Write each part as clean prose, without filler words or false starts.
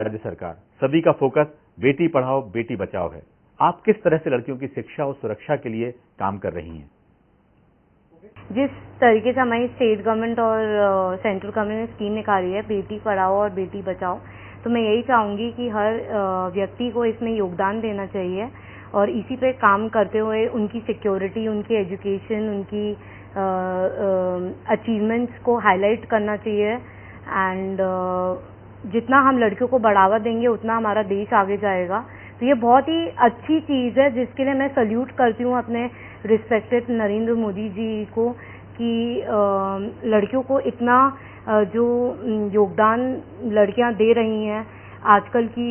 राज्य सरकार सभी का फोकस बेटी पढ़ाओ बेटी बचाओ है। आप किस तरह से लड़कियों की शिक्षा और सुरक्षा के लिए काम कर रही हैं? जिस तरीके से हमारी स्टेट गवर्नमेंट और सेंट्रल गवर्नमेंट ने स्कीम निकाली है बेटी पढ़ाओ और बेटी बचाओ, तो मैं यही चाहूँगी कि हर व्यक्ति को इसमें योगदान देना चाहिए और इसी पे काम करते हुए उनकी सिक्योरिटी, उनकी एजुकेशन, उनकी अचीवमेंट्स को हाईलाइट करना चाहिए। एंड जितना हम लड़कियों को बढ़ावा देंगे उतना हमारा देश आगे जाएगा। तो ये बहुत ही अच्छी चीज़ है जिसके लिए मैं सल्यूट करती हूँ अपने रिस्पेक्टेड नरेंद्र मोदी जी को कि लड़कियों को इतना जो योगदान लड़कियां दे रही हैं। आजकल की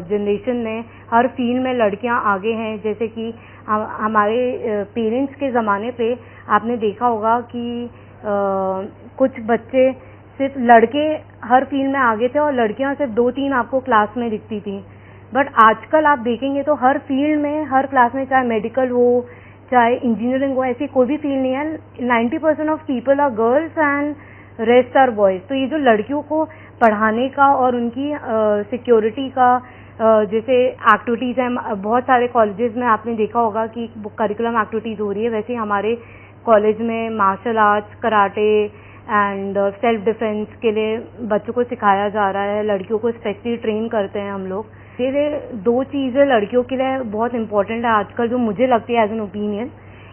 जनरेशन में हर फील्ड में लड़कियां आगे हैं। जैसे कि हमारे पेरेंट्स के ज़माने पे आपने देखा होगा कि कुछ बच्चे सिर्फ लड़के हर फील्ड में आगे थे और लड़कियां सिर्फ 2-3 आपको क्लास में दिखती थी। बट आजकल आप देखेंगे तो हर फील्ड में, हर क्लास में, चाहे मेडिकल हो चाहे इंजीनियरिंग हो, ऐसी कोई भी फील्ड नहीं है। 90% of people are girls and rest are boys. तो ये जो लड़कियों को पढ़ाने का और उनकी सिक्योरिटी का जैसे एक्टिविटीज़ हैं, बहुत सारे कॉलेजेस में आपने देखा होगा कि करिकुलम एक्टिविटीज़ हो रही है। वैसे हमारे कॉलेज में martial arts, karate and self defence के लिए बच्चों को सिखाया जा रहा है। लड़कियों को स्पेशली ट्रेन करते हैं हम लोग। ये 2 चीज़ें लड़कियों के लिए बहुत इंपॉर्टेंट है आजकल, जो मुझे लगती है एज एन ओपिनियन।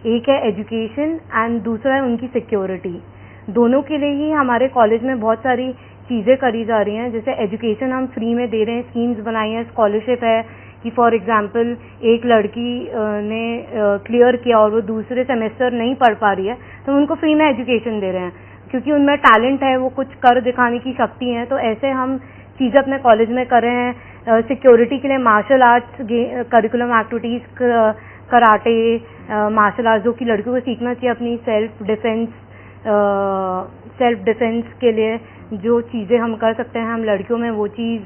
एक है एजुकेशन एंड दूसरा है उनकी सिक्योरिटी। दोनों के लिए ही हमारे कॉलेज में बहुत सारी चीज़ें करी जा रही हैं। जैसे एजुकेशन हम फ्री में दे रहे हैं, स्कीम्स बनाई हैं, स्कॉलरशिप है कि फॉर एग्जांपल एक लड़की ने क्लियर किया और वो दूसरे सेमेस्टर नहीं पढ़ पा रही है तो उनको फ्री में एजुकेशन दे रहे हैं क्योंकि उनमें टैलेंट है, वो कुछ कर दिखाने की शक्ति है। तो ऐसे हम चीज़ें अपने कॉलेज में कर रहे हैं। सिक्योरिटी के लिए martial arts curriculum activities, karate, martial arts जो कि लड़कियों को सीखना चाहिए अपनी सेल्फ डिफेंस के लिए। जो चीज़ें हम कर सकते हैं हम लड़कियों में वो चीज़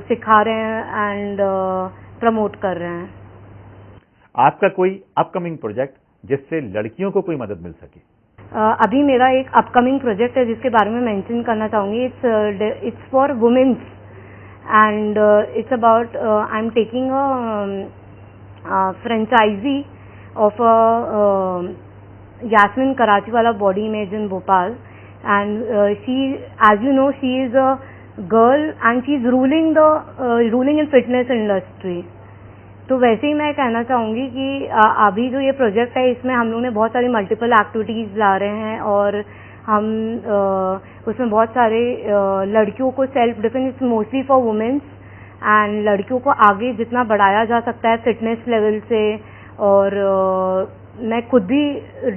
सिखा रहे हैं एंड प्रमोट कर रहे हैं। आपका कोई अपकमिंग प्रोजेक्ट जिससे लड़कियों को कोई मदद मिल सके? अभी मेरा एक अपकमिंग प्रोजेक्ट है जिसके बारे में मेंशन करना चाहूँगी। It's for women's and it's about I am taking a franchisee of Yasmin Karachiwala body image in Bhopal and she, as you know, she is a girl and she is ruling in fitness industry. तो वैसे ही मैं कहना चाहूँगी कि अभी जो ये project है इसमें हम लोग ने बहुत सारी मल्टीपल एक्टिविटीज़ ला रहे हैं और हम उसमें बहुत सारे लड़कियों को self defence, mostly for women's, and लड़कियों को आगे जितना बढ़ाया जा सकता है फिटनेस लेवल से। और मैं खुद भी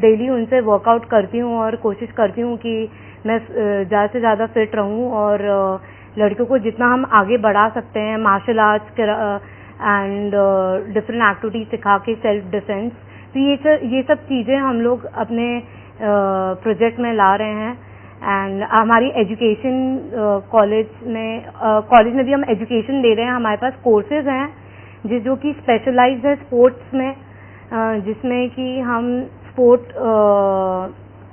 डेली उनसे वर्कआउट करती हूँ और कोशिश करती हूँ कि मैं ज़्यादा से ज़्यादा फिट रहूँ और लड़कियों को जितना हम आगे बढ़ा सकते हैं martial arts and different activities सिखा के सेल्फ डिफेंस। तो ये सब चीज़ें हम लोग अपने प्रोजेक्ट में ला रहे हैं। एंड हमारी एजुकेशन कॉलेज में भी हम एजुकेशन दे रहे हैं। हमारे पास कोर्सेज हैं जो कि स्पेशलाइज्ड है स्पोर्ट्स में, जिसमें कि हम स्पोर्ट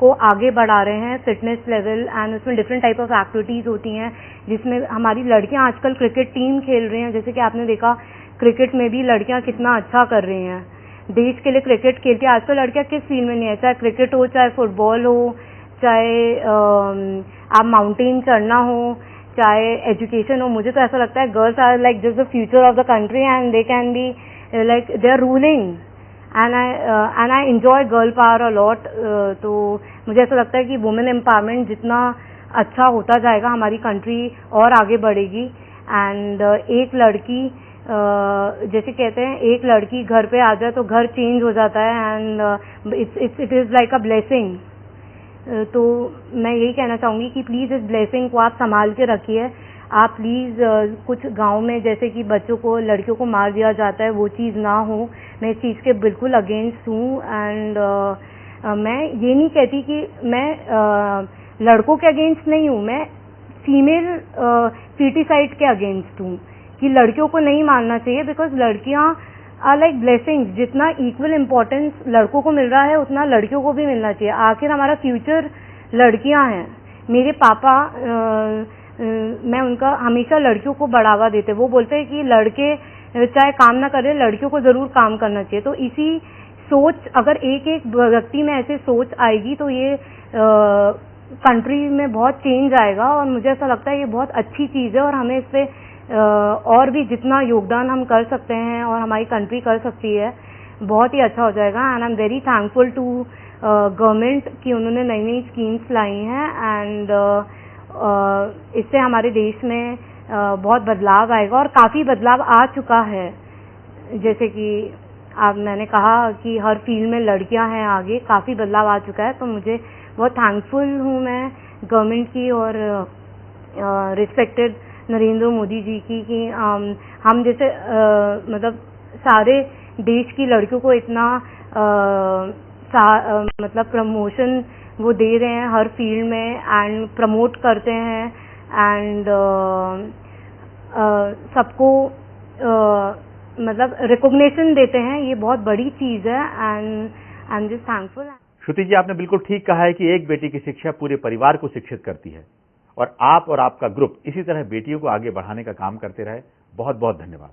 को आगे बढ़ा रहे हैं फिटनेस लेवल एंड उसमें डिफरेंट टाइप ऑफ एक्टिविटीज़ होती हैं जिसमें हमारी लड़कियां आजकल क्रिकेट टीम खेल रही हैं। जैसे कि आपने देखा क्रिकेट में भी लड़कियां कितना अच्छा कर रही हैं। देश के लिए क्रिकेट खेलती हैं। आजकल लड़कियां किस फील्ड में नहीं है, चाहे क्रिकेट हो, चाहे फुटबॉल हो, चाहे आप माउंटेन चढ़ना हो, चाहे एजुकेशन हो। मुझे तो ऐसा लगता है girls are like just the future of the country and they can be like they are ruling and I enjoy girl power a lot. तो मुझे ऐसा लगता है कि वुमेन एम्पावरमेंट जितना अच्छा होता जाएगा हमारी कंट्री और आगे बढ़ेगी। एंड एक लड़की जैसे कहते हैं एक लड़की घर पे आ जाए तो घर चेंज हो जाता है and it is like a blessing. तो मैं यही कहना चाहूँगी कि प्लीज़ इस ब्लेसिंग को आप संभाल के रखिए। आप प्लीज़ कुछ गांव में जैसे कि बच्चों को, लड़कियों को मार दिया जाता है, वो चीज़ ना हो। मैं इस चीज़ के बिल्कुल अगेंस्ट हूँ। एंड मैं ये नहीं कहती कि मैं लड़कों के अगेंस्ट नहीं हूँ, मैं फीमेल फीटिसाइड के अगेंस्ट हूँ कि लड़कियों को नहीं मारना चाहिए बिकॉज लड़कियाँ आर लाइक ब्लेसिंग्स। जितना इक्वल इम्पोर्टेंस लड़कों को मिल रहा है उतना लड़कियों को भी मिलना चाहिए। आखिर हमारा फ्यूचर लड़कियां हैं। मेरे पापा मैं उनका हमेशा लड़कियों को बढ़ावा देते, वो बोलते हैं कि लड़के चाहे काम ना करें, लड़कियों को ज़रूर काम करना चाहिए। तो इसी सोच, अगर एक एक व्यक्ति में ऐसे सोच आएगी तो ये कंट्री में बहुत चेंज आएगा, और मुझे ऐसा लगता है ये बहुत अच्छी चीज़ है, और हमें इस पे और भी जितना योगदान हम कर सकते हैं और हमारी कंट्री कर सकती है, बहुत ही अच्छा हो जाएगा। And I am very thankful to government कि उन्होंने नई नई स्कीम्स लाई हैं, एंड इससे हमारे देश में बहुत बदलाव आएगा, और काफ़ी बदलाव आ चुका है। जैसे कि मैंने कहा कि हर फील्ड में लड़कियां हैं आगे, काफ़ी बदलाव आ चुका है। तो मुझे बहुत थैंकफुल हूँ मैं गवर्नमेंट की और रिस्पेक्टेड नरेंद्र मोदी जी की कि हम जैसे मतलब सारे देश की लड़कियों को इतना मतलब प्रमोशन वो दे रहे हैं हर फील्ड में, एंड प्रमोट करते हैं, एंड सबको मतलब रिकॉग्निशन देते हैं। ये बहुत बड़ी चीज़ है, and I am just thankful. Shruti ji, आपने बिल्कुल ठीक कहा है कि एक बेटी की शिक्षा पूरे परिवार को शिक्षित करती है, और आप और आपका ग्रुप इसी तरह बेटियों को आगे बढ़ाने का काम करते रहे। बहुत बहुत धन्यवाद।